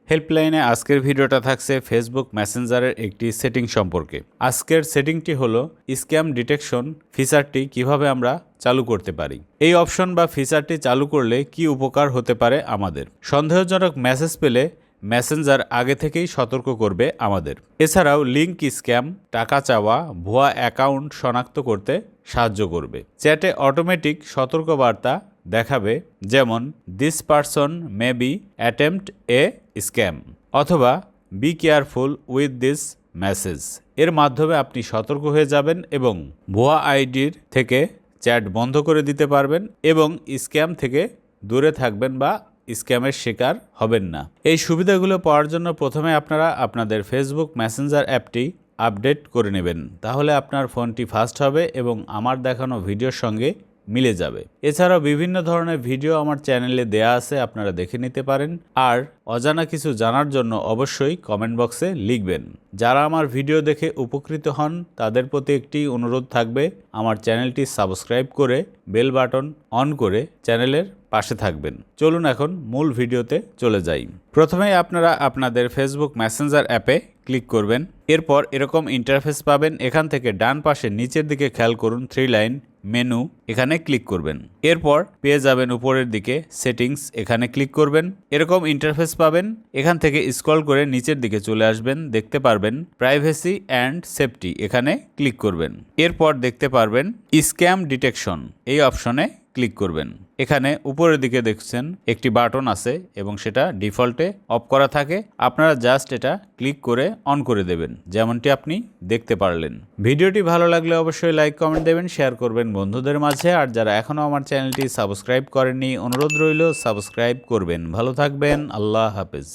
হেল্পলাইনে আজকের ভিডিওটা থাকছে ফেসবুক মেসেঞ্জারের একটি সেটিং সম্পর্কে। আজকের সেটিংটি হলো স্ক্যাম ডিটেকশন ফিচারটি কিভাবে আমরা চালু করতে পারি। এই অপশন বা ফিচারটি চালু করলে কি উপকার হতে পারে আমাদের। সন্দেহজনক মেসেজ পেলে মেসেঞ্জার আগে থেকেই সতর্ক করবে আমাদের। এছাড়াও লিঙ্ক স্ক্যাম, টাকা চাওয়া, ভুয়া অ্যাকাউন্ট শনাক্ত করতে সাহায্য করবে। চ্যাটে অটোমেটিক সতর্কবার্তা দেখাবে, যেমন this person may be attempt a scam অথবা be careful with this message. এর মাধ্যমে আপনি সতর্ক হয়ে যাবেন এবং ভুয়া আইডির থেকে চ্যাট বন্ধ করে দিতে পারবেন এবং স্ক্যাম থেকে দূরে থাকবেন বা স্ক্যামের শিকার হবেন না। এই সুবিধাগুলো পাওয়ার জন্য প্রথমে আপনারা আপনাদের ফেসবুক মেসেঞ্জার অ্যাপটি আপডেট করে নেবেন। তাহলে আপনার ফোনটি ফাস্ট হবে এবং আমার দেখানো ভিডিওর সঙ্গে মিলে যাবে। এছাড়াও বিভিন্ন ধরনের ভিডিও আমার চ্যানেলে দেয়া আছে, আপনারা দেখে নিতে পারেন। আর অজানা কিছু জানার জন্য অবশ্যই কমেন্ট বক্সে লিখবেন। যারা আমার ভিডিও দেখে উপকৃত হন তাদের প্রতি একটি অনুরোধ থাকবে, আমার চ্যানেলটি সাবস্ক্রাইব করে বেল বাটন অন করে চ্যানেলের পাশে থাকবেন। চলুন এখন মূল ভিডিওতে চলে যাই। প্রথমেই আপনারা আপনাদের ফেসবুক মেসেঞ্জার অ্যাপে ক্লিক করবেন। এরপর এরকম ইন্টারফেস পাবেন। এখান থেকে ডান পাশে নিচের দিকে খেয়াল করুন 3 লাইন মেনু, এখানে ক্লিক করবেন। এরপর পেয়ে যাবেন উপরের দিকে সেটিংস, এখানে ক্লিক করবেন। এরকম ইন্টারফেস পাবেন। এখান থেকে স্ক্রল করে নিচের দিকে চলে আসবেন, দেখতে পারবেন প্রাইভেসি অ্যান্ড সেফটি, এখানে ক্লিক করবেন। এরপর দেখতে পারবেন স্ক্যাম ডিটেকশন, এই অপশনে ক্লিক করবেন। এখানে উপরের দিকে দেখছেন একটি বাটন আছে এবং সেটা ডিফল্টে অফ করা থাকে। আপনারা জাস্ট এটা ক্লিক করে অন করে দেবেন, যেমনটি আপনি দেখতে পারলেন। ভিডিওটি ভালো লাগলে অবশ্যই লাইক কমেন্ট দেবেন, শেয়ার করবেন বন্ধুদের মাঝে। আর যারা এখনও আমার চ্যানেলটি সাবস্ক্রাইব করেননি, অনুরোধ রইল সাবস্ক্রাইব করবেন। ভালো থাকবেন, আল্লাহ হাফেজ।